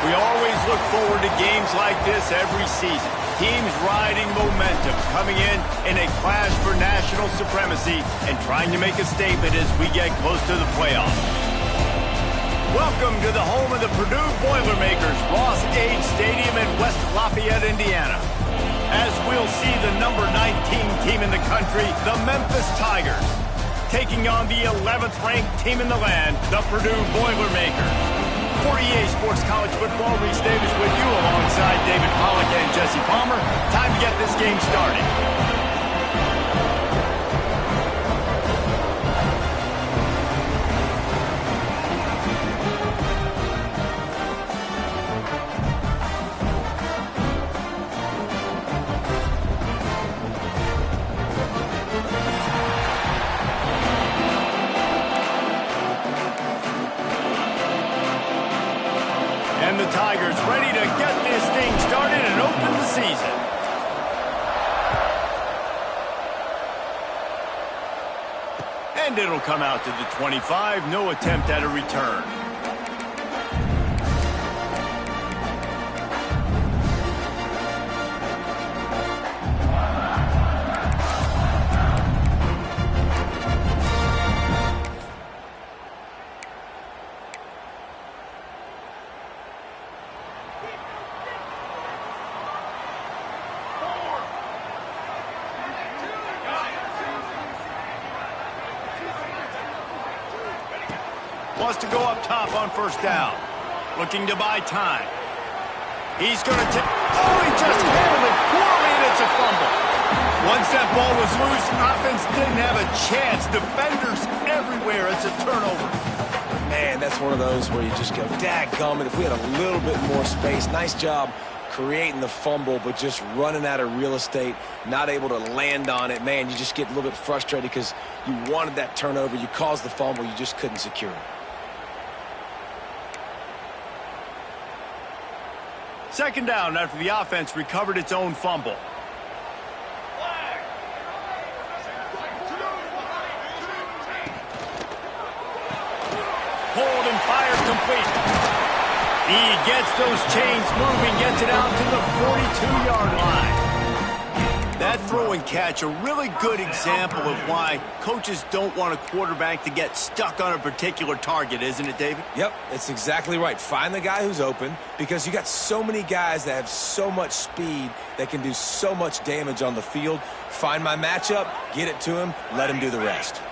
We always look forward to games like this every season. Teams riding momentum, coming in a clash for national supremacy and trying to make a statement as we get close to the playoffs. Welcome to the home of the Purdue Boilermakers, Ross Age Stadium in West Lafayette, Indiana. As we'll see the number 19 team in the country, the Memphis Tigers, taking on the 11th ranked team in the land, the Purdue Boilermakers. For EA Sports College Football, Reese Davis with you alongside David Pollack and Jesse Palmer. Time to get this game started. And the Tigers ready to get this thing started and open the season. And it'll come out to the 25. No attempt at a return. Wants to go up top on first down. Looking to buy time. He's going to take... Oh, he just handled it poorly, and it's a fumble. Once that ball was loose, offense didn't have a chance. Defenders everywhere. It's a turnover. Man, that's one of those where you just go, dadgummit, if we had a little bit more space. Nice job creating the fumble, but just running out of real estate, not able to land on it. Man, you just get a little bit frustrated because you wanted that turnover. You caused the fumble. You just couldn't secure it. Second down after the offense recovered its own fumble. Hold and fire complete. He gets those chains moving, gets it out to the 42-yard line. That throw and catch, a really good example of why coaches don't want a quarterback to get stuck on a particular target, isn't it, David? Yep, it's exactly right. Find the guy who's open, because you got so many guys that have so much speed that can do so much damage on the field. Find my matchup, get it to him, let him do the rest.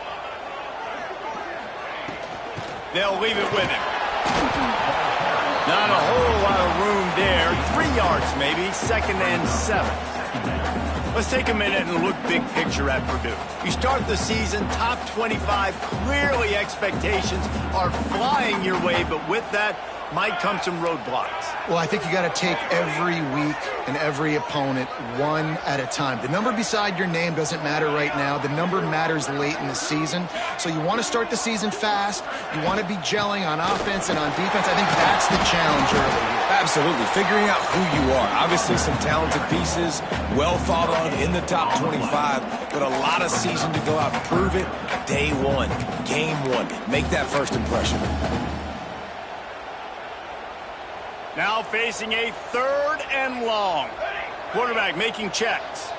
They'll leave it with him. Not a whole lot of room there. 3 yards maybe, 2nd and 7. Let's take a minute and look big picture at Purdue. You start the season top 25. Clearly expectations are flying your way, but with that might come some roadblocks. Well, I think you got to take every week and every opponent one at a time. The number beside your name doesn't matter right now. The number matters late in the season. So you want to start the season fast. You want to be gelling on offense and on defense. I think that's the challenge early. Absolutely. Figuring out who you are. Obviously some talented pieces, well thought of in the top 25, but a lot of season to go out and prove it. Day one, game one. Make that first impression. Now facing a 3rd and long. Quarterback making checks.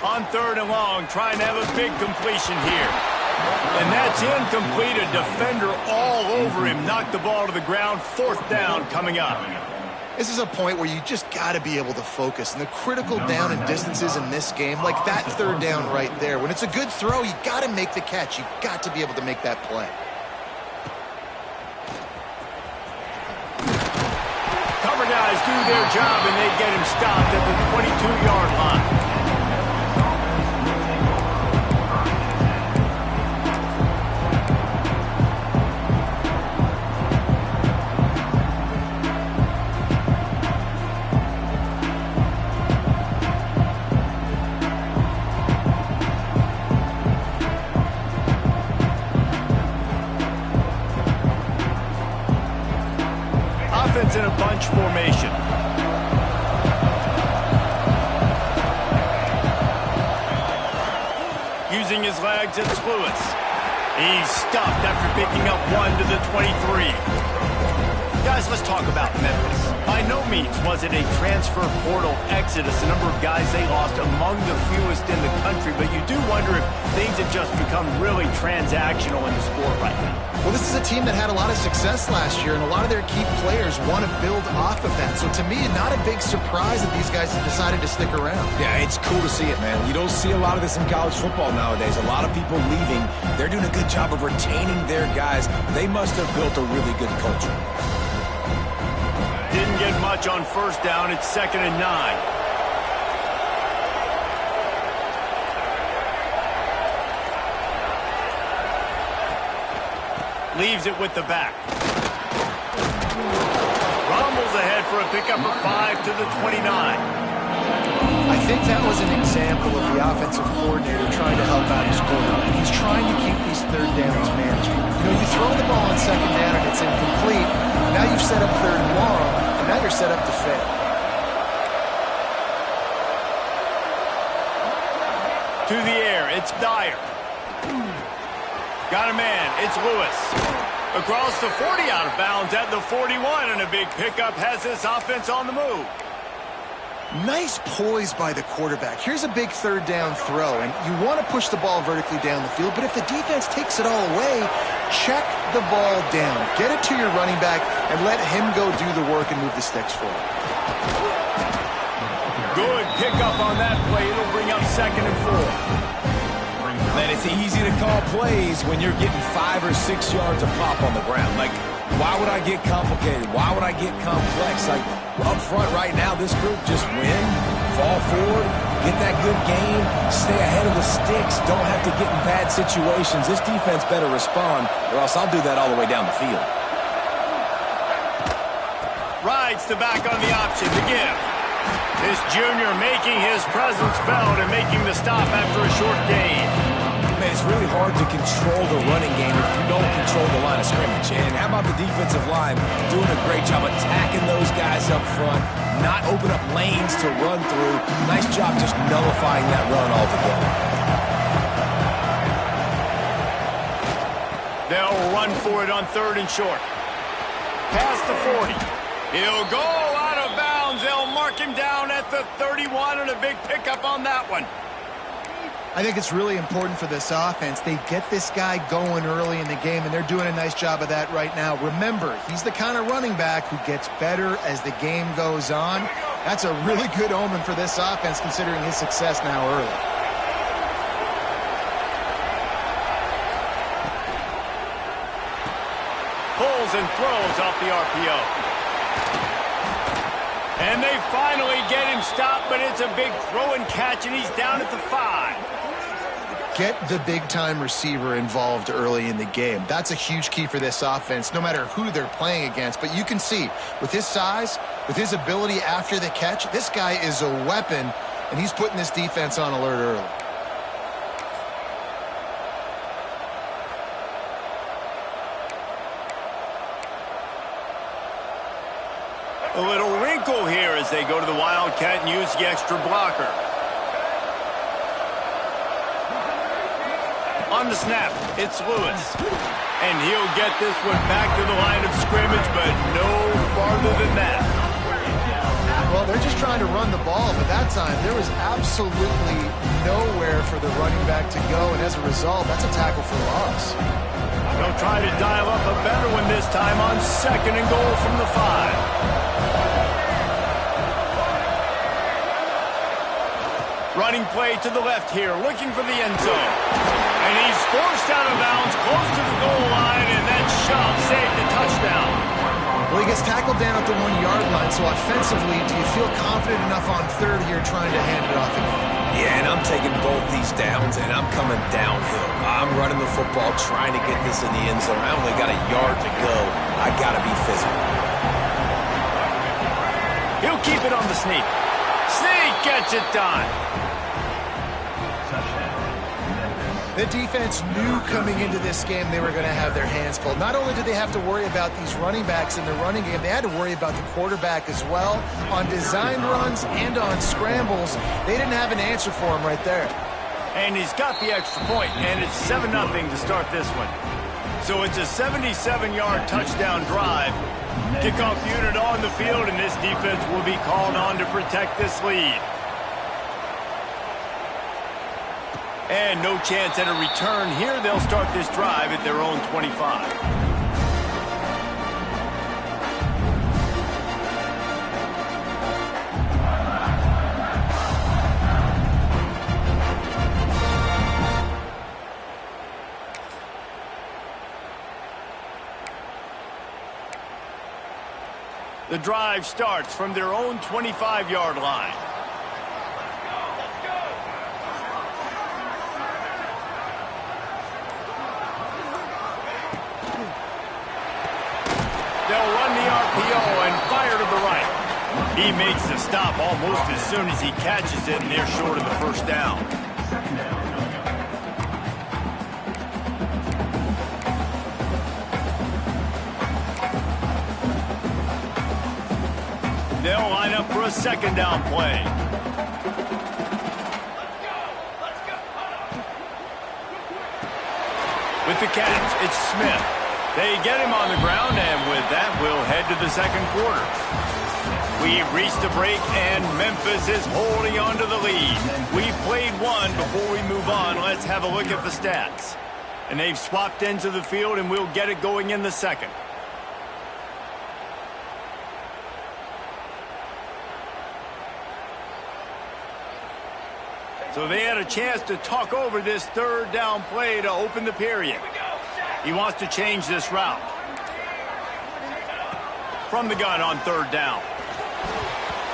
On 3rd and long, trying to have a big completion here. And that's incomplete. A defender all over him. Knocked the ball to the ground. 4th down coming up. This is a point where you just got to be able to focus. And the critical down and distances in this game, like that 3rd down right there. When it's a good throw, you got to make the catch. You got to be able to make that play. Cover guys do their job, and they get him stopped at the 22-yard line. In a bunch formation. Using his legs, it's Lewis. He's stuffed after picking up 1 to the 23. Guys, let's talk about Memphis. By no means was it a transfer portal exodus, the number of guys they lost among the fewest in the country, but you do wonder if things have just become really transactional in the sport right now. Well, this is a team that had a lot of success last year, and a lot of their key players want to build off of that. So to me, not a big surprise that these guys have decided to stick around. Yeah, it's cool to see it, man. You don't see a lot of this in college football nowadays. A lot of people leaving. They're doing a good job of retaining their guys. They must have built a really good culture. Didn't get much on first down. It's 2nd and 9. Leaves it with the back. Rumbles ahead for a pickup of 5 to the 29. I think that was an example of the offensive coordinator trying to help out his quarterback. He's trying to keep these third downs manageable. You know, you throw the ball on second down and it's incomplete. Now you've set up third and long, and now you're set up to fail. To the air, it's Dyer. Got a man, it's Lewis. Across the 40, out of bounds at the 41, and a big pickup has this offense on the move. Nice poise by the quarterback. Here's a big third down throw, and you want to push the ball vertically down the field, but if the defense takes it all away, check the ball down. Get it to your running back and let him go do the work and move the sticks for it. Good pickup on that play. It'll bring up 2nd and 4. Man, it's easy to call plays when you're getting 5 or 6 yards of pop on the ground. Like, why would I get complicated? Why would I get complex? Like, up front right now, this group just win, fall forward, get that good game, stay ahead of the sticks, don't have to get in bad situations. This defense better respond, or else I'll do that all the way down the field. Rides the back on the option to give. This junior making his presence felt and making the stop after a short gain. Man, it's really hard to control the running game if you don't control the line of scrimmage. And how about the defensive line doing a great job attacking those guys up front, not open up lanes to run through. Nice job just nullifying that run altogether. They'll run for it on 3rd and short. Past the 40. He'll go out of bounds. They'll mark him down at the 31, and a big pickup on that one. I think it's really important for this offense. They get this guy going early in the game, and they're doing a nice job of that right now. Remember, he's the kind of running back who gets better as the game goes on. That's a really good omen for this offense, considering his success now early. Pulls and throws off the RPO. And they finally get him stopped, but it's a big throw and catch, and he's down at the 5. Get the big-time receiver involved early in the game. That's a huge key for this offense, no matter who they're playing against. But you can see, with his size, with his ability after the catch, this guy is a weapon, and he's putting this defense on alert early. A little wrinkle here as they go to the Wildcat and use the extra blocker. On the snap, it's Lewis. And he'll get this one back to the line of scrimmage, but no farther than that. Well, they're just trying to run the ball, but that time there was absolutely nowhere for the running back to go, and as a result, that's a tackle for loss. They'll try to dial up a better one this time on 2nd and goal from the 5. Running play to the left here, looking for the end zone. And he's forced out of bounds, close to the goal line, and that shove saved a touchdown. Well, he gets tackled down at the 1-yard line, so offensively, do you feel confident enough on 3rd here trying to hand it off again? Yeah, and I'm taking both these downs, and I'm coming downhill. I'm running the football, trying to get this in the end zone. I only got a yard to go. I got to be physical. He'll keep it on the sneak. Sneak gets it done. The defense knew coming into this game they were going to have their hands full. Not only did they have to worry about these running backs in the running game, they had to worry about the quarterback as well. On designed runs and on scrambles, they didn't have an answer for him right there. And he's got the extra point, and it's 7-0 to start this one. So it's a 77-yard touchdown drive. Kickoff unit on the field, and this defense will be called on to protect this lead. And no chance at a return here. They'll start this drive at their own 25. The drive starts from their own 25-yard line. They'll run the RPO and fire to the right. He makes the stop almost as soon as he catches it, and they're short of the first down. They'll line up for a second down play. With the catch, it's Smith. They get him on the ground, and with that, we'll head to the second quarter. We've reached the break, and Memphis is holding on to the lead. We've played one. Before we move on, let's have a look at the stats. And they've swapped ends of the field, and we'll get it going in the second. So they had a chance to talk over this third down play to open the period. He wants to change this route. From the gun on third down.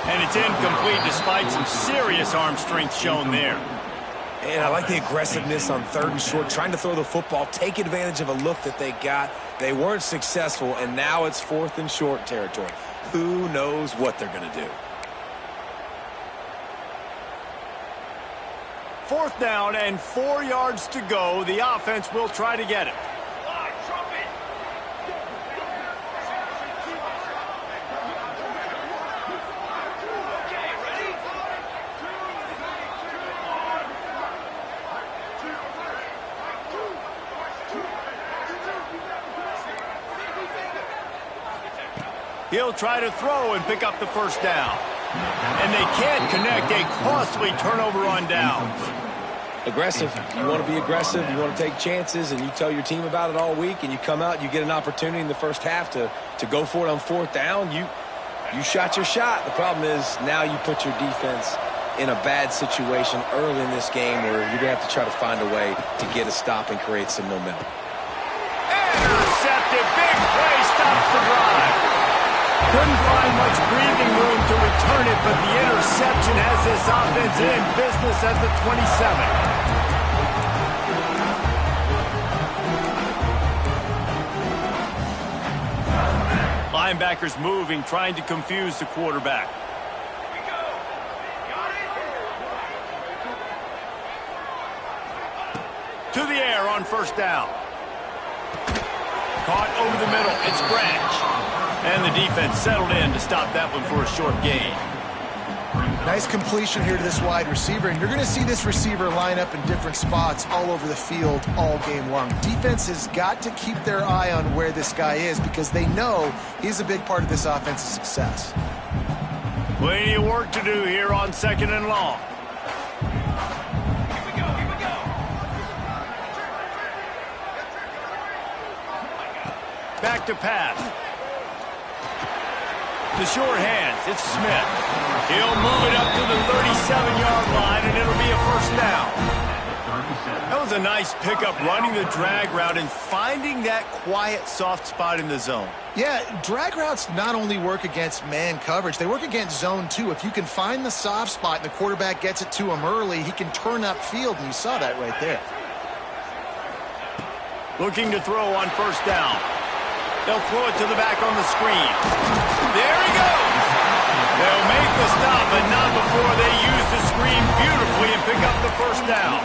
And it's incomplete despite some serious arm strength shown there. And I like the aggressiveness on third and short, trying to throw the football, take advantage of a look that they got. They weren't successful, and now it's fourth and short territory. Who knows what they're going to do? Fourth down and 4 yards to go. The offense will try to get it. He'll try to throw and pick up the first down. And they can't connect a costly turnover on downs. Aggressive. You want to be aggressive. You want to take chances, and you tell your team about it all week, and you come out and you get an opportunity in the first half to go for it on fourth down. You shot your shot. The problem is now you put your defense in a bad situation early in this game where you're going to have to try to find a way to get a stop and create some momentum. Intercepted. Big play stops the drive. Couldn't find much breathing room to return it, but the interception has this offense in business at the 27. Linebackers moving, trying to confuse the quarterback. To the air on first down. Caught over the middle. It's Branch. And the defense settled in to stop that one for a short gain. Nice completion here to this wide receiver, and you're going to see this receiver line up in different spots all over the field all game long. Defense has got to keep their eye on where this guy is because they know he's a big part of this offense's success. Plenty of work to do here on second and long. Back to pass. The short hands, it's Smith. He'll move it up to the 37-yard line, and it'll be a first down. That was a nice pickup, running the drag route and finding that quiet, soft spot in the zone. Yeah, drag routes not only work against man coverage, they work against zone too. If you can find the soft spot and the quarterback gets it to him early, he can turn upfield, and you saw that right there. Looking to throw on first down. They'll throw it to the back on the screen. There he goes. They'll make the stop, but not before they use the screen beautifully and pick up the first down.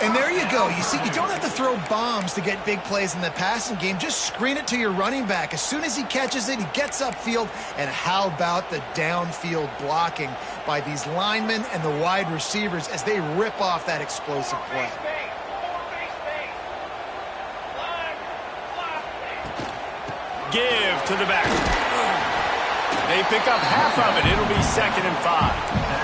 And there you go. You see, you don't have to throw bombs to get big plays in the passing game. Just screen it to your running back. As soon as he catches it, he gets upfield. And how about the downfield blocking by these linemen and the wide receivers as they rip off that explosive play? Give to the back. They pick up half of it. It'll be 2nd and 5.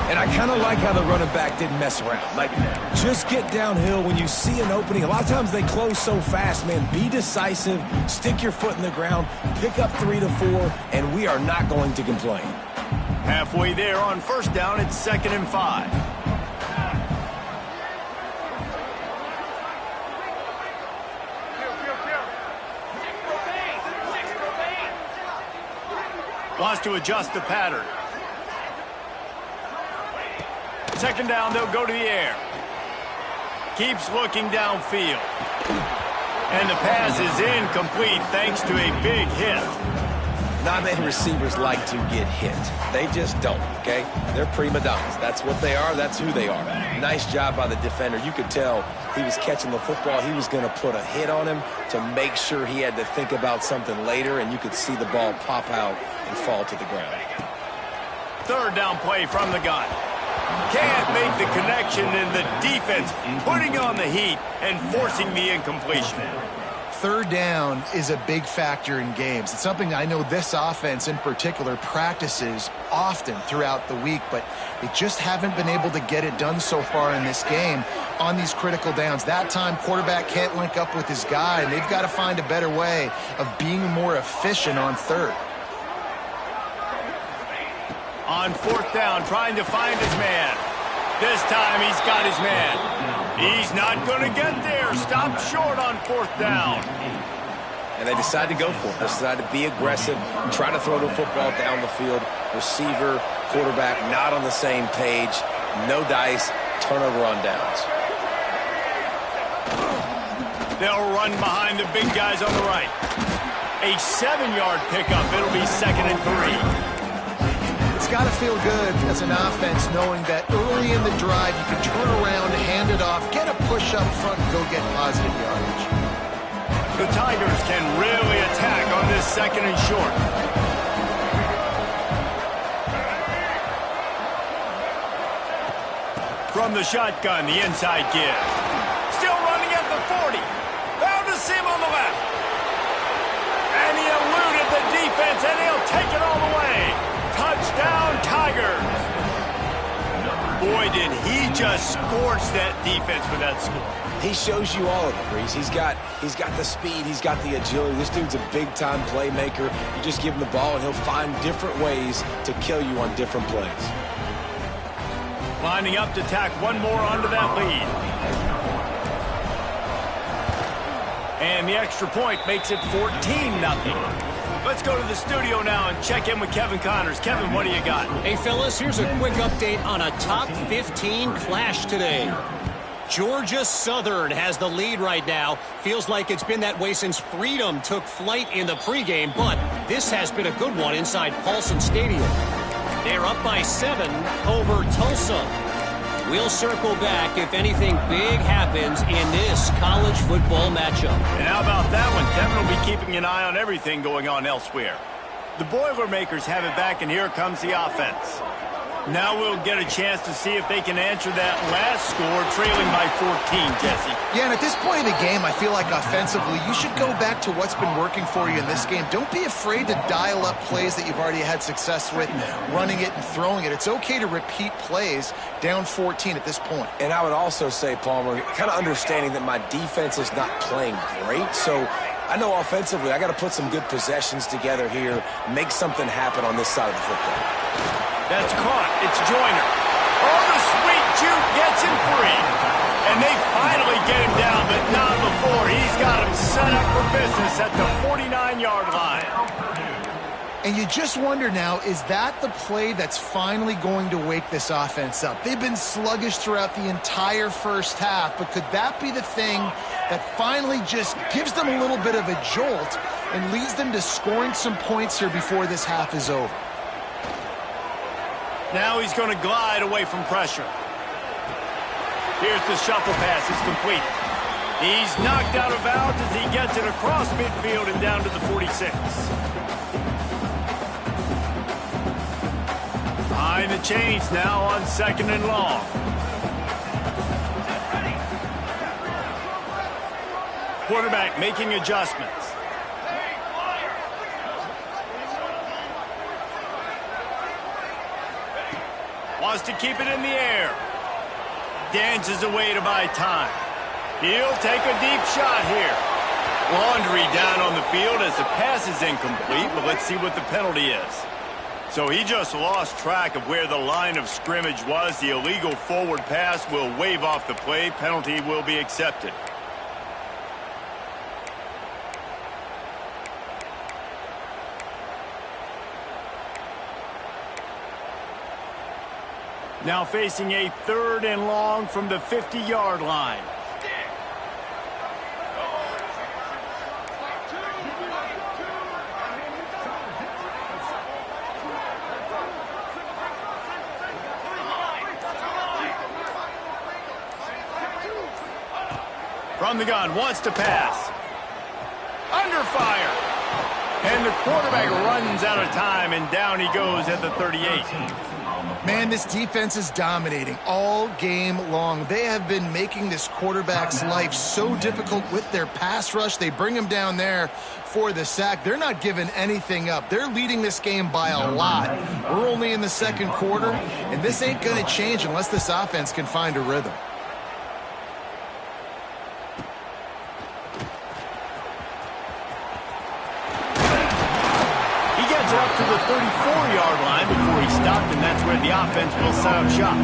And I kind of like how the running back didn't mess around. Like, just get downhill when you see an opening. A lot of times they close so fast, man. Be decisive, stick your foot in the ground, pick up 3 to 4, and we are not going to complain. Halfway there on 1st down, it's 2nd and 5. Wants to adjust the pattern. 2nd down, they'll go to the air. Keeps looking downfield. And the pass is incomplete thanks to a big hit. Not many receivers like to get hit. They just don't, okay? They're prima donnas. That's what they are. That's who they are. Nice job by the defender. You could tell he was catching the football. He was going to put a hit on him to make sure he had to think about something later, and you could see the ball pop out and fall to the ground. 3rd down play from the gun. Can't make the connection, and the defense putting on the heat and forcing the incompletion. 3rd down is a big factor in games. It's something I know this offense in particular practices often throughout the week, but they just haven't been able to get it done so far in this game on these critical downs. That time, quarterback can't link up with his guy, and they've got to find a better way of being more efficient on 3rd. On 4th down, trying to find his man. This time he's got his man. He's not going to get there. Stopped short on 4th down. And they decide to go for it. They decide to be aggressive, try to throw the football down the field. Receiver, quarterback, not on the same page. No dice, turnover on downs. They'll run behind the big guys on the right. A 7-yard pickup. It'll be 2nd and 3. It's got to feel good as an offense knowing that early in the drive you can turn around, hand it off, get a push up front, and go get positive yardage. The Tigers can really attack on this 2nd and short. From the shotgun, the inside give. Still running at the 40. Found a seam on the left. And he eluded the defense, and he'll take it all the way. Touchdown, Tigers. Boy, did he just scorch that defense with that score. He shows you all of it, Breeze. He's got the speed. He's got the agility. This dude's a big-time playmaker. You just give him the ball, and he'll find different ways to kill you on different plays. Lining up to tack one more onto that lead. And the extra point makes it 14-0. Let's go to the studio now and check in with Kevin Connors. Kevin, what do you got? Hey, fellas, here's a quick update on a top 15 clash today. Georgia Southern has the lead right now. Feels like it's been that way since Freedom took flight in the pregame, but this has been a good one inside Paulson Stadium. They're up by 7 over Tulsa. We'll circle back if anything big happens in this college football matchup. And how about that one? Kevin will be keeping an eye on everything going on elsewhere. The Boilermakers have it back, and here comes the offense. Now we'll get a chance to see if they can answer that last score, trailing by 14, Jesse. Yeah, and at this point in the game, I feel like offensively, you should go back to what's been working for you in this game. Don't be afraid to dial up plays that you've already had success with, running it and throwing it. It's okay to repeat plays down 14 at this point. And I would also say, Palmer, kind of understanding that my defense is not playing great, so I know offensively I got to put some good possessions together here, make something happen on this side of the football. That's caught. It's Joyner. Oh, the sweet juke gets him free. And they finally get him down, but not before. He's got him set up for business at the 49-yard line. And you just wonder now, is that the play that's finally going to wake this offense up? They've been sluggish throughout the entire first half, but could that be the thing that finally just gives them a little bit of a jolt and leads them to scoring some points here before this half is over? Now he's going to glide away from pressure. Here's the shuffle pass. It's complete. He's knocked out of bounds as he gets it across midfield and down to the 46. Behind the chains now on 2nd and long. Quarterback making adjustments. Wants to keep it in the air. Dances away to buy time. He'll take a deep shot here. Laundry down on the field as the pass is incomplete, but let's see what the penalty is. So he just lost track of where the line of scrimmage was. The illegal forward pass will wave off the play. Penalty will be accepted. Now facing a 3rd and long from the 50-yard line. From the gun, wants to pass. Under fire. And the quarterback runs out of time, and down he goes at the 38. Man, this defense is dominating all game long. They have been making this quarterback's life so difficult with their pass rush. They bring him down there for the sack. They're not giving anything up. They're leading this game by a lot. We're only in the 2nd quarter, and this ain't going to change unless this offense can find a rhythm. To the 34-yard line before he stopped, and that's where the offense will set up shop.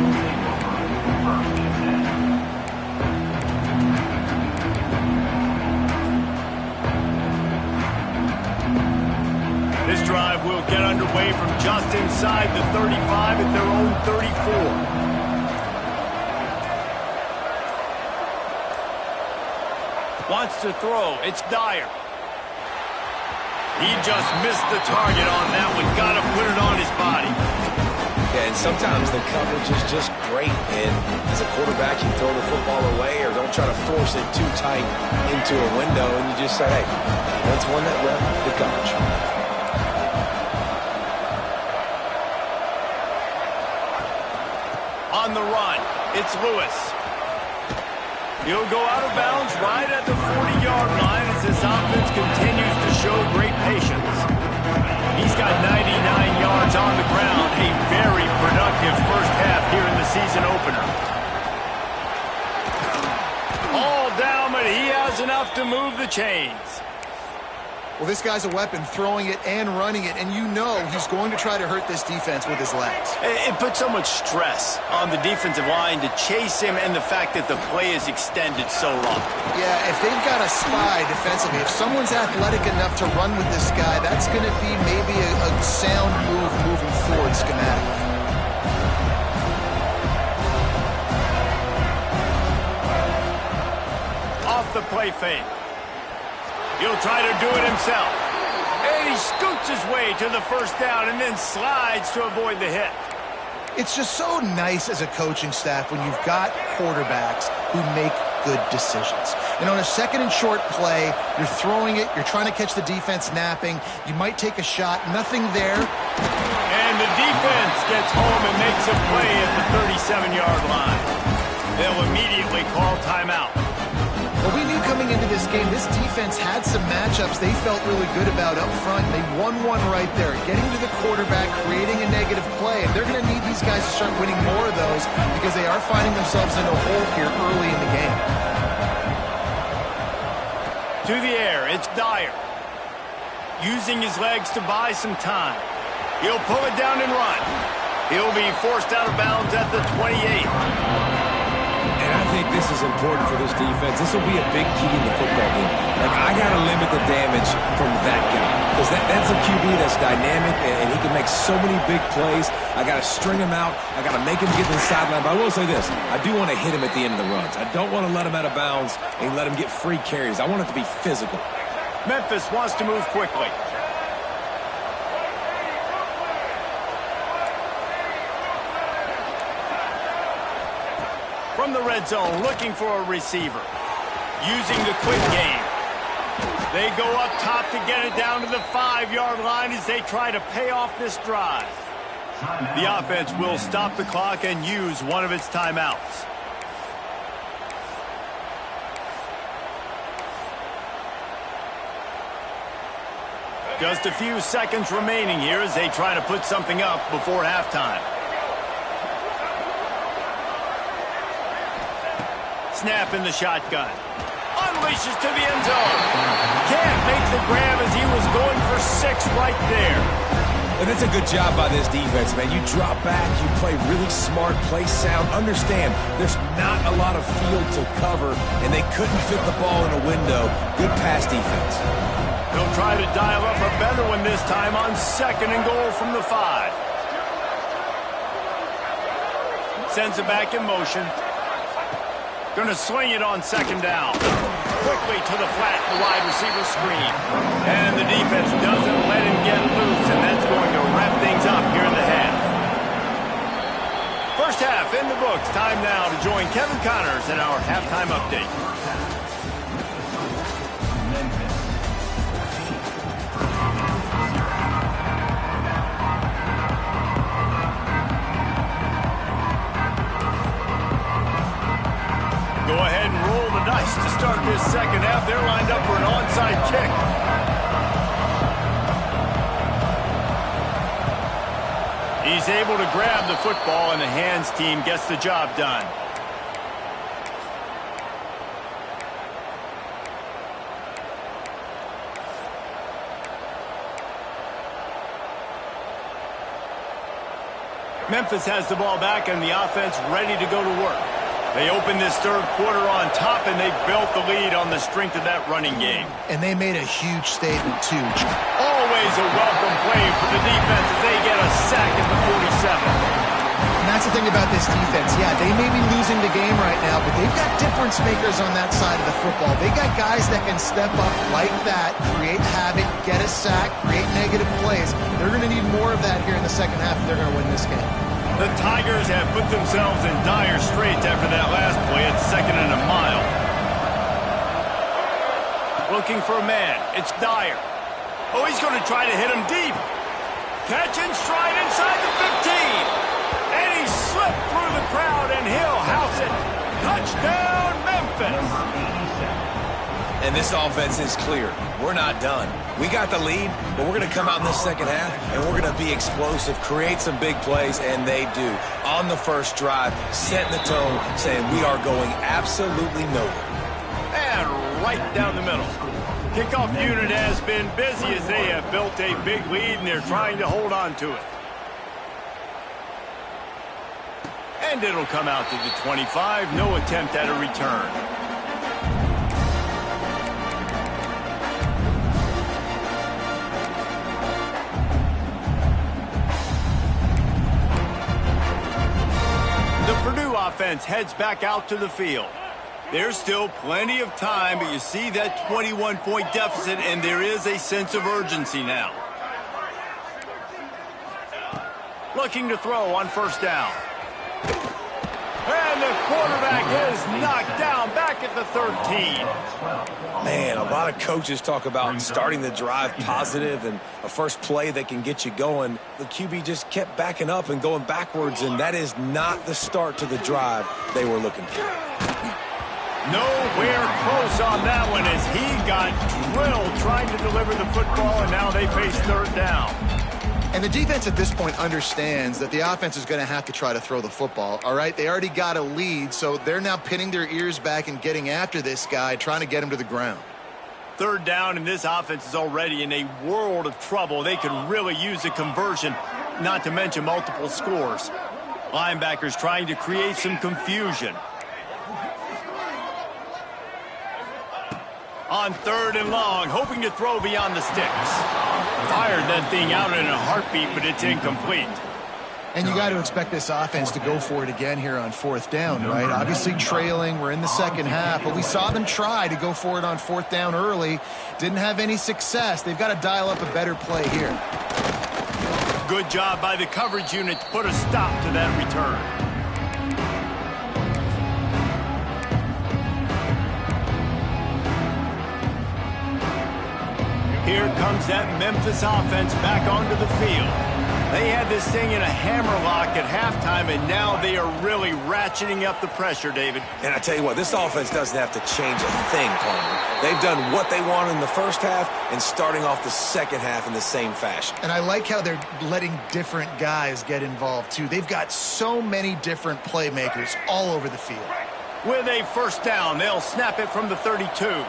This drive will get underway from just inside the 35 at their own 34. Wants to throw. It's Dyer. He just missed the target on that one. Got to put it on his body. Yeah, and sometimes the coverage is just great. And as a quarterback, you throw the football away or don't try to force it too tight into a window. And you just say, hey, let's win that rep, good coverage. On the run, it's Lewis. He'll go out of bounds right at the 40-yard line as this offense continues to show great patience. He's got 99 yards on the ground, a very productive first half here in the season opener. All down, but he has enough to move the chains. Well, this guy's a weapon, throwing it and running it, and you know he's going to try to hurt this defense with his legs. It puts so much stress on the defensive line to chase him and the fact that the play is extended so long. Yeah, if they've got a spy defensively, if someone's athletic enough to run with this guy, that's going to be maybe a sound move moving forward schematically. Off the play fake. He'll try to do it himself. And he scoots his way to the first down and then slides to avoid the hit. It's just so nice as a coaching staff when you've got quarterbacks who make good decisions. And on a 2nd and short play, you're throwing it, you're trying to catch the defense napping, you might take a shot, nothing there. And the defense gets home and makes a play at the 37-yard line. They'll immediately call timeout. Well, we knew coming into this game, this defense had some matchups they felt really good about up front. They won one right there, getting to the quarterback, creating a negative play. And they're going to need these guys to start winning more of those because they are finding themselves in a hole here early in the game. To the air, it's Dyer. Using his legs to buy some time. He'll pull it down and run. He'll be forced out of bounds at the 28. And I think this is important for this defense. This will be a big key in the football game. Like, I got to limit the damage from that guy. Because that's a QB that's dynamic, and he can make so many big plays. I got to string him out. I got to make him get to the sideline. But I will say this. I do want to hit him at the end of the runs. I don't want to let him out of bounds and let him get free carries. I want it to be physical. Memphis wants to move quickly. From the red zone, looking for a receiver. Using the quick game. They go up top to get it down to the 5-yard line as they try to pay off this drive. The offense will stop the clock and use one of its timeouts. Just a few seconds remaining here as they try to put something up before halftime. Snap in the shotgun. Unleashes to the end zone. Can't make the grab as he was going for 6 right there. And it's a good job by this defense, man. You drop back, you play really smart, play sound. Understand, there's not a lot of field to cover, and they couldn't fit the ball in a window. Good pass defense. They'll try to dial up a better one this time on 2nd and goal from the 5. Sends it back in motion. Going to swing it on 2nd down. Quickly to the flat, the wide receiver screen. And the defense doesn't let him get loose, and that's going to wrap things up here in the half. First half in the books. Time now to join Kevin Connors in our halftime update. Go ahead and roll the dice to start this second half. They're lined up for an onside kick. He's able to grab the football, and the hands team gets the job done. Memphis has the ball back, and the offense ready to go to work. They opened this third quarter on top, and they built the lead on the strength of that running game. And they made a huge statement, too. Always a welcome play for the defense as they get a sack at the 47. And that's the thing about this defense. Yeah, they may be losing the game right now, but they've got difference makers on that side of the football. They got guys that can step up like that, create havoc, get a sack, create negative plays. They're going to need more of that here in the second half if they're going to win this game. The Tigers have put themselves in dire straits after that last play at 2nd and a mile. Looking for a man. It's Dyer. Oh, he's going to try to hit him deep. Catch and stride inside the 15. And he slipped through the crowd, and he'll house it. Touchdown, Memphis. And this offense is clear. We're not done. We got the lead, but we're going to come out in this second half, and we're going to be explosive, create some big plays, and they do. On the first drive, setting the tone, saying we are going absolutely nowhere. And right down the middle. Kickoff unit has been busy as they have built a big lead, and they're trying to hold on to it. And it'll come out to the 25. No attempt at a return. The Purdue offense heads back out to the field. There's still plenty of time, but you see that 21-point deficit, and there is a sense of urgency now. Looking to throw on 1st down. And the quarterback is knocked down back at the 13. Man, a lot of coaches talk about starting the drive positive and a first play that can get you going. The QB just kept backing up and going backwards, and that is not the start to the drive they were looking for. Nowhere close on that one as he got drilled trying to deliver the football, and now they face 3rd down. And the defense at this point understands that the offense is going to have to try to throw the football, all right? They already got a lead, so they're now pinning their ears back and getting after this guy, trying to get him to the ground. 3rd down, and this offense is already in a world of trouble. They could really use a conversion, not to mention multiple scores. Linebackers trying to create some confusion. On 3rd and long, hoping to throw beyond the sticks. Fired that thing out in a heartbeat, but it's incomplete. And you got to expect this offense to go for it again here on 4th down, right? Obviously trailing, we're in the second half, but we saw them try to go for it on 4th down early. Didn't have any success. They've got to dial up a better play here. Good job by the coverage unit to put a stop to that return. Here comes that Memphis offense back onto the field. They had this thing in a hammerlock at halftime, and now they are really ratcheting up the pressure, David. And I tell you what, this offense doesn't have to change a thing, Palmer. They've done what they wanted in the first half and starting off the second half in the same fashion. And I like how they're letting different guys get involved, too. They've got so many different playmakers all over the field. With a first down, they'll snap it from the 32.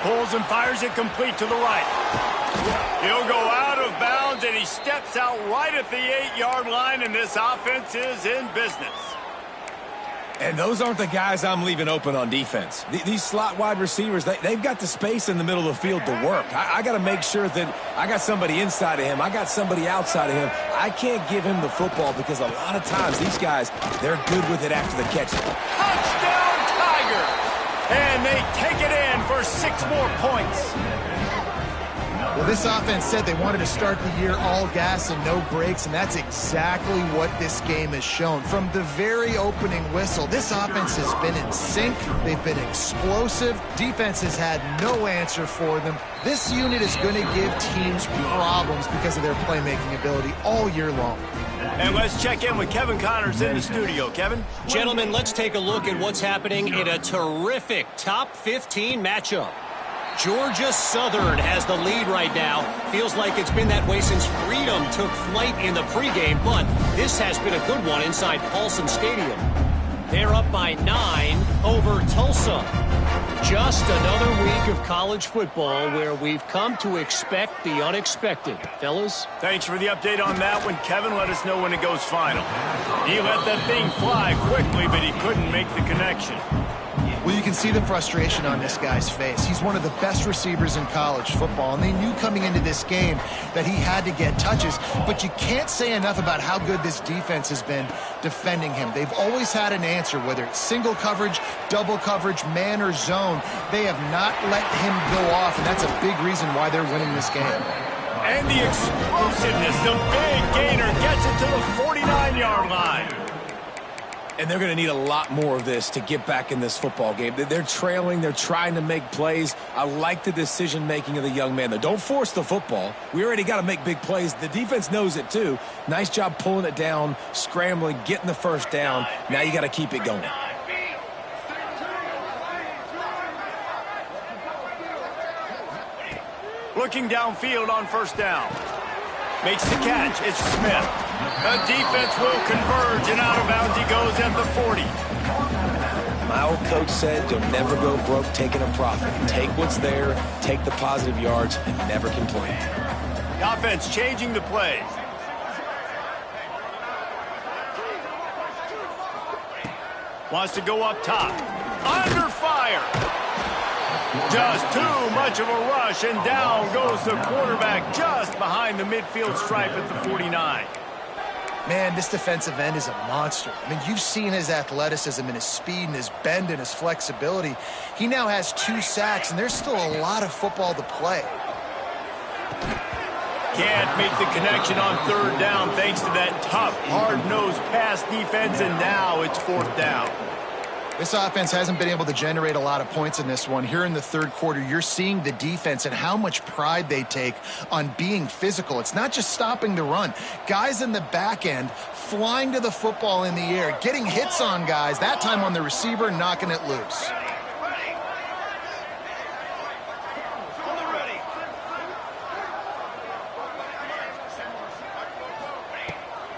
Pulls and fires it complete to the right. He'll go out of bounds, and he steps out right at the 8-yard line, and this offense is in business. And those aren't the guys I'm leaving open on defense. These slot wide receivers, they've got the space in the middle of the field to work. I got to make sure that I got somebody inside of him. I got somebody outside of him. I can't give him the football because a lot of times these guys, they're good with it after the catch. Touchdown, Tiger! And they take it in for 6 more points. Well, this offense said they wanted to start the year all gas and no brakes, and that's exactly what this game has shown. From the very opening whistle, this offense has been in sync. They've been explosive. Defense has had no answer for them. This unit is going to give teams problems because of their playmaking ability all year long. And let's check in with Kevin Connors in the studio. Kevin? Gentlemen, let's take a look at what's happening in a terrific top 15 matchup. Georgia Southern has the lead right now. Feels like it's been that way since Freedom took flight in the pregame, but this has been a good one inside Paulson Stadium. They're up by 9 over Tulsa. Just another week of college football where we've come to expect the unexpected. Fellas? Thanks for the update on that one, Kevin. Let us know when it goes final. He let that thing fly quickly, but he couldn't make the connection. Well, you can see the frustration on this guy's face. He's one of the best receivers in college football, and they knew coming into this game that he had to get touches, but you can't say enough about how good this defense has been defending him. They've always had an answer, whether it's single coverage, double coverage, man or zone. They have not let him go off, and that's a big reason why they're winning this game. And the explosiveness, the big gainer gets it to the 49-yard line. And they're going to need a lot more of this to get back in this football game. They're trailing. They're trying to make plays. I like the decision-making of the young man, though. Don't force the football. We already got to make big plays. The defense knows it, too. Nice job pulling it down, scrambling, getting the first down. Now you got to keep it going. Looking downfield on first down. Makes the catch. It's Smith. The defense will converge, and out of bounds he goes at the 40. My old coach said you'll never go broke taking a profit. Take what's there, take the positive yards, and never complain. The offense changing the plays. Wants to go up top. Under fire. Just too much of a rush, and down goes the quarterback just behind the midfield stripe at the 49. Man, this defensive end is a monster. I mean, you've seen his athleticism and his speed and his bend and his flexibility. He now has 2 sacks, and there's still a lot of football to play. Can't make the connection on third down thanks to that tough, hard-nosed pass defense, and now it's 4th down. This offense hasn't been able to generate a lot of points in this one. Here in the third quarter, you're seeing the defense and how much pride they take on being physical. It's not just stopping the run. Guys in the back end flying to the football in the air, getting hits on guys, that time on the receiver, knocking it loose.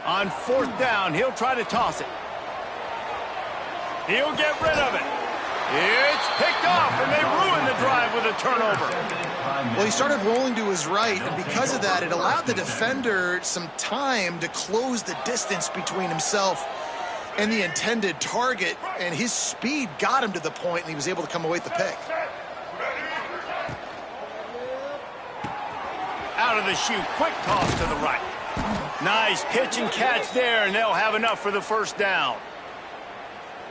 On 4th down, he'll try to toss it. He'll get rid of it. It's picked off, and they ruin the drive with a turnover. Well, he started rolling to his right, and because of that, it allowed the defender some time to close the distance between himself and the intended target, and his speed got him to the point, and he was able to come away with the pick. Out of the chute, quick toss to the right. Nice pitch and catch there, and they'll have enough for the first down.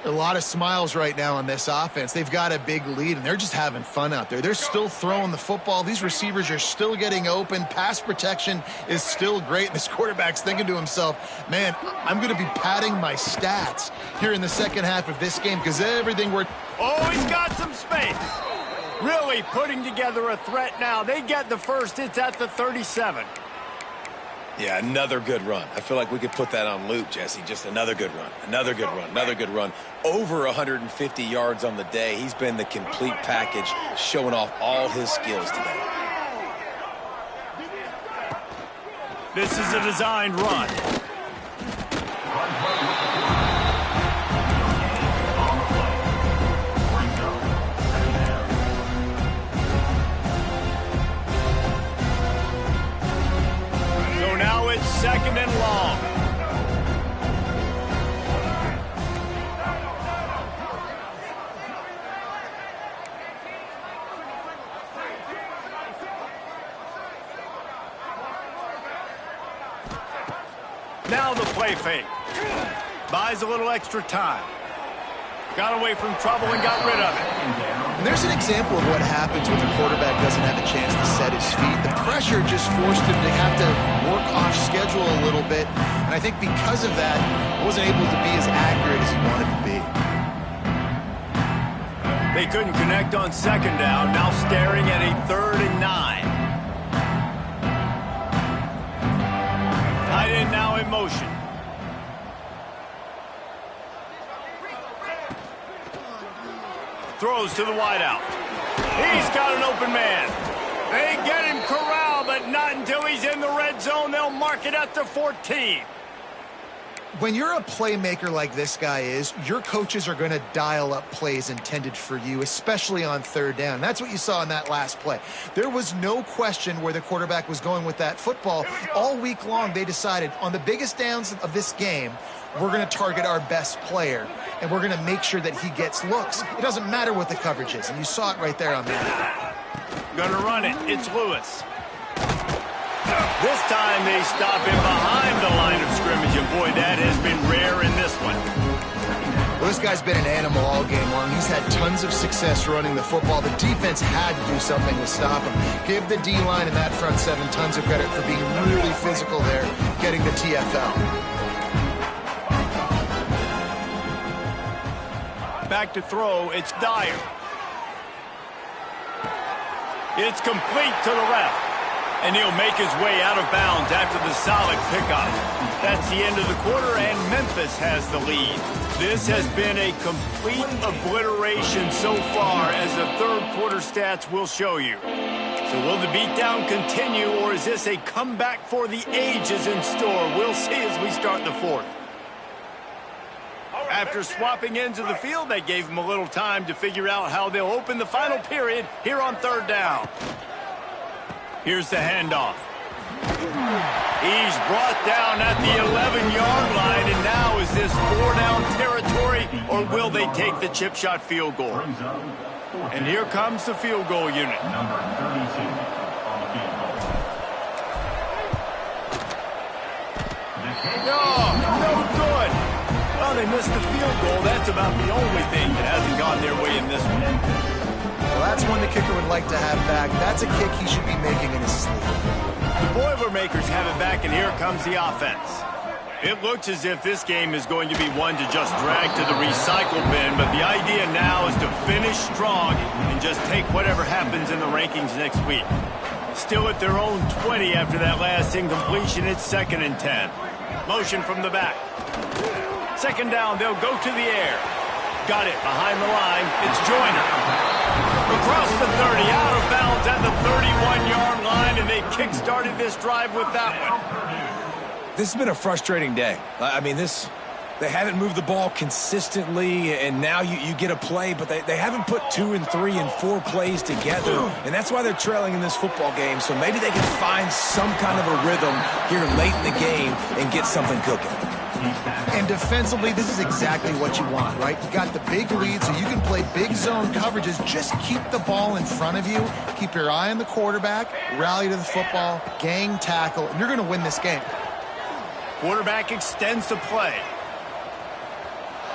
A lot of smiles right now on this offense. They've got a big lead, and they're just having fun out there. They're still throwing the football. These receivers are still getting open. Pass protection is still great. This quarterback's thinking to himself, man, I'm going to be padding my stats here in the second half of this game because everything we're... Oh, he's got some space. Really putting together a threat now. They get the first. It's at the 37. Yeah, another good run. I feel like we could put that on loop, Jesse. Just another good run, another good run, another good run. Over 150 yards on the day. He's been the complete package, showing off all his skills today. This is a designed run. Second and long. Now the play fake. Buys a little extra time. Got away from trouble and got rid of it. And there's an example of what happens when the quarterback doesn't have a chance to set his feet. The pressure just forced him to have to work off schedule a little bit. And I think because of that, he wasn't able to be as accurate as he wanted to be. They couldn't connect on second down. Now staring at a 3rd and 9. Tight end now in motion. Throws to the wideout. He's got an open man. They get him corralled, but not until he's in the red zone. They'll mark it at the 14. When you're a playmaker like this guy is, your coaches are going to dial up plays intended for you, especially on 3rd down. That's what you saw in that last play. There was no question where the quarterback was going with that football. All week long, they decided on the biggest downs of this game, we're going to target our best player, and we're going to make sure that he gets looks. It doesn't matter what the coverage is, and you saw it right there on that. Gonna run it. It's Lewis. This time they stop him behind the line of scrimmage, and boy, that has been rare in this one. Well, this guy's been an animal all game long. He's had tons of success running the football. The defense had to do something to stop him. Give the D-line and that front seven tons of credit for being really physical there, getting the TFL. Back to throw, it's Dyer. It's complete to the left. And he'll make his way out of bounds after the solid pickup. That's the end of the quarter, and Memphis has the lead. This has been a complete obliteration so far, as the third quarter stats will show you. So will the beatdown continue, or is this a comeback for the ages in store? We'll see as we start the fourth. After swapping ends of the field, they gave him a little time to figure out how they'll open the final period here on 3rd down. Here's the handoff. He's brought down at the 11-yard line, and now is this 4-down territory, or will they take the chip shot field goal? And here comes the field goal unit. No good. Well, they missed the field goal. That's about the only thing that hasn't gone their way in this one. Well, that's one the kicker would like to have back. That's a kick he should be making in his sleep. The Boilermakers have it back, and here comes the offense. It looks as if this game is going to be one to just drag to the recycle bin, but the idea now is to finish strong and just take whatever happens in the rankings next week. Still at their own 20 after that last incompletion. It's 2nd and 10. Motion from the back. 2nd down, they'll go to the air. Got it behind the line. It's Joyner. Across the 30, out of bounds at the 31-yard line, and they kick-started this drive with that one. This has been a frustrating day. I mean, they haven't moved the ball consistently, and now you get a play, but they haven't put 2 and 3 and 4 plays together, and that's why they're trailing in this football game. So maybe they can find some kind of a rhythm here late in the game and get something cooking. And defensively, this is exactly what you want, right? You got the big lead, so you can play big zone coverages. Just keep the ball in front of you. Keep your eye on the quarterback. Rally to the football. Gang tackle. And you're going to win this game. Quarterback extends the play.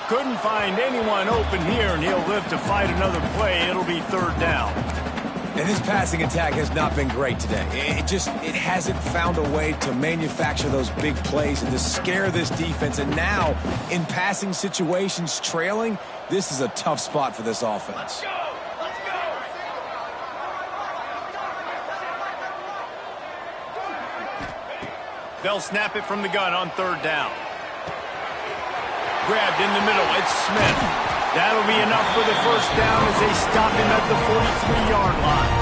Couldn't find anyone open here, and he'll live to fight another play. It'll be third down. And this passing attack has not been great today. It hasn't found a way to manufacture those big plays and to scare this defense. And now, in passing situations, trailing, this is a tough spot for this offense. They'll snap it from the gun on third down. Grabbed in the middle. It's Smith. That'll be enough for the first down as they stop him at the 43-yard line.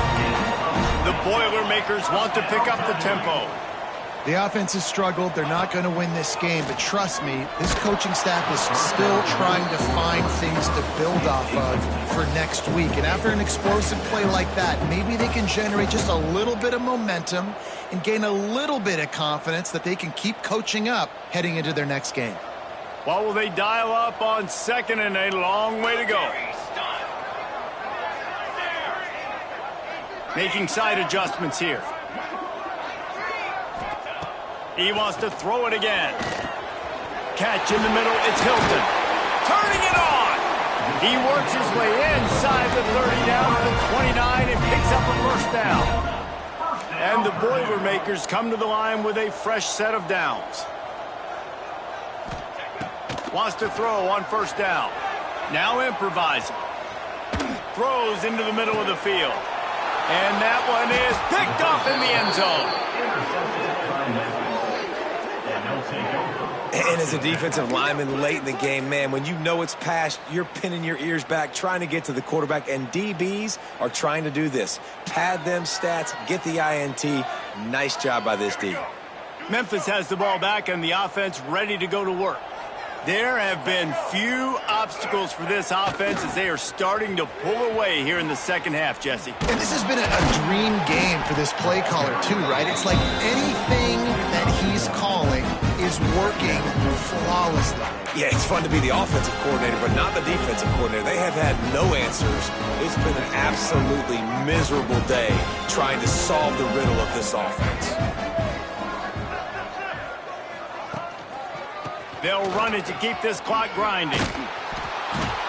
The Boilermakers want to pick up the tempo. The offense has struggled. They're not going to win this game, but trust me, this coaching staff is still trying to find things to build off of for next week. And after an explosive play like that, maybe they can generate just a little bit of momentum and gain a little bit of confidence that they can keep coaching up heading into their next game. What will they dial up on second and a long way to go? Making side adjustments here. He wants to throw it again. Catch in the middle. It's Hilton. Turning it on. He works his way inside the 30 down to the 29 and picks up a first down. And the Boilermakers come to the line with a fresh set of downs. Wants to throw on first down. Now improvising. Throws into the middle of the field. And that one is picked off in the end zone. And as a defensive lineman late in the game, man, when you know it's past, you're pinning your ears back, trying to get to the quarterback, and DBs are trying to do this. Pad them stats, get the INT. Nice job by this D. Memphis has the ball back and the offense ready to go to work. There have been few obstacles for this offense as they are starting to pull away here in the second half, Jesse. And this has been a dream game for this play caller too, right? It's like anything that he's calling is working flawlessly. Yeah, it's fun to be the offensive coordinator, but not the defensive coordinator. They have had no answers. It's been an absolutely miserable day trying to solve the riddle of this offense. They'll run it to keep this clock grinding.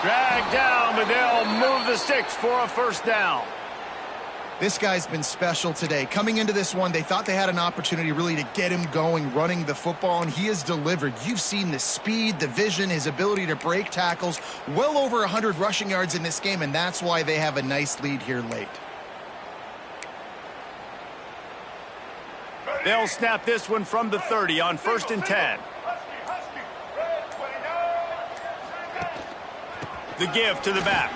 Dragged down, but they'll move the sticks for a first down. This guy's been special today. Coming into this one, they thought they had an opportunity really to get him going, running the football, and he has delivered. You've seen the speed, the vision, his ability to break tackles, well over 100 rushing yards in this game, and that's why they have a nice lead here late. They'll snap this one from the 30 on 1st and 10. The give to the back.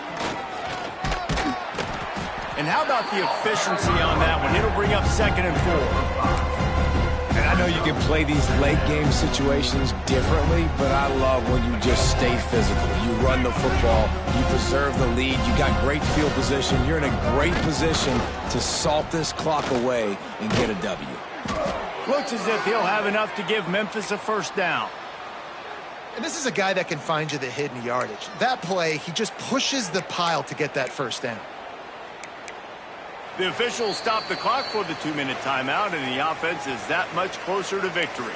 And how about the efficiency on that one? It'll bring up 2nd and 4. And I know you can play these late game situations differently, but I love when you just stay physical. You run the football, you preserve the lead, you got great field position, you're in a great position to salt this clock away and get a W. Looks as if he'll have enough to give Memphis a first down. And this is a guy that can find you the hidden yardage. That play, he just pushes the pile to get that first down. The officials stop the clock for the 2-minute timeout, and the offense is that much closer to victory.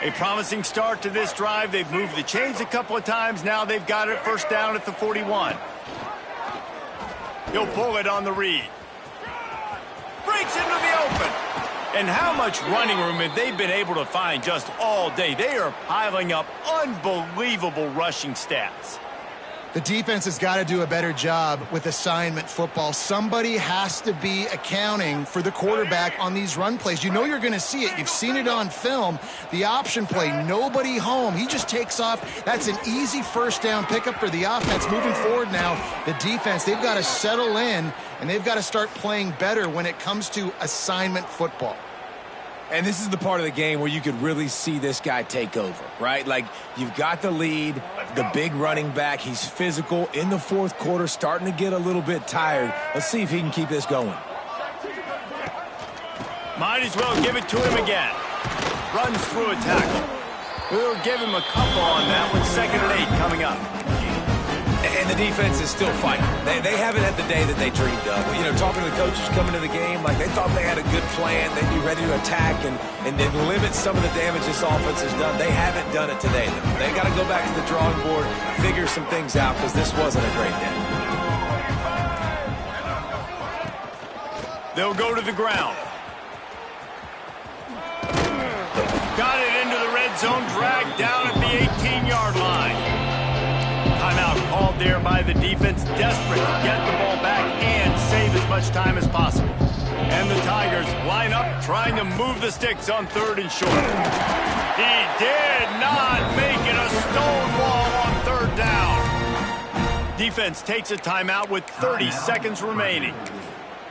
A promising start to this drive. They've moved the chains a couple of times. Now they've got it first down at the 41. He'll pull it on the read. Breaks into the open. And how much running room have they been able to find just all day? They are piling up unbelievable rushing stats. The defense has got to do a better job with assignment football. Somebody has to be accounting for the quarterback on these run plays. You know you're going to see it. You've seen it on film. The option play, nobody home. He just takes off. That's an easy first down pickup for the offense. Moving forward now, the defense, they've got to settle in, and they've got to start playing better when it comes to assignment football. And this is the part of the game where you could really see this guy take over, right? Like, you've got the lead, the big running back. He's physical in the fourth quarter, starting to get a little bit tired. Let's see if he can keep this going. Might as well give it to him again. Runs through a tackle. We'll give him a couple on that one. 2nd and 8 coming up. And the defense is still fighting. They haven't had the day that they dreamed of. You know, talking to the coaches coming to the game, like they thought they had a good plan, they'd be ready to attack and then limit some of the damage this offense has done. They haven't done it today, though. They got to go back to the drawing board, figure some things out, because this wasn't a great day. They'll go to the ground. Got it into the red zone, dragged down at the 18-yard line. Timeout called there by the defense, desperate to get the ball back and save as much time as possible. And the Tigers line up, trying to move the sticks on 3rd and short. He did not make it, a stonewall on 3rd down. Defense takes a timeout with 30 seconds remaining.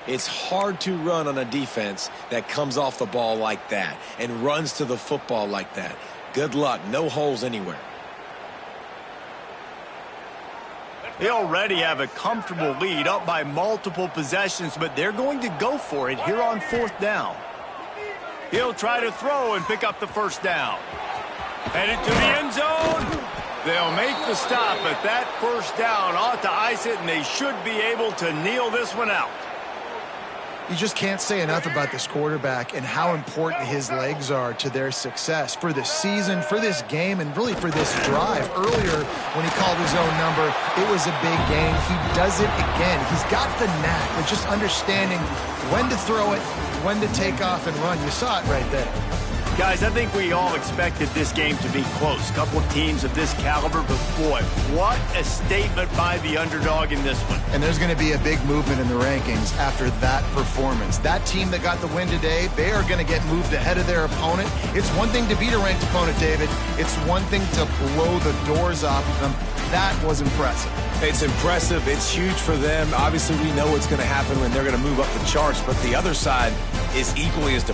It's hard to run on a defense that comes off the ball like that and runs to the football like that. Good luck. No holes anywhere. They already have a comfortable lead, up by multiple possessions, but they're going to go for it here on 4th down. He'll try to throw and pick up the 1st down. Headed to the end zone. They'll make the stop, but that 1st down ought to ice it, and they should be able to kneel this one out. You just can't say enough about this quarterback and how important his legs are to their success for this season, for this game, and really for this drive. Earlier, when he called his own number, it was a big gain. He does it again. He's got the knack of just understanding when to throw it, when to take off and run. You saw it right there. Guys, I think we all expected this game to be close. Couple of teams of this caliber, but boy, what a statement by the underdog in this one. And there's going to be a big movement in the rankings after that performance. That team that got the win today, they are going to get moved ahead of their opponent. It's one thing to beat a ranked opponent, David. It's one thing to blow the doors off of them. That was impressive. It's impressive. It's huge for them. Obviously, we know what's going to happen when they're going to move up the charts, but the other side is equally as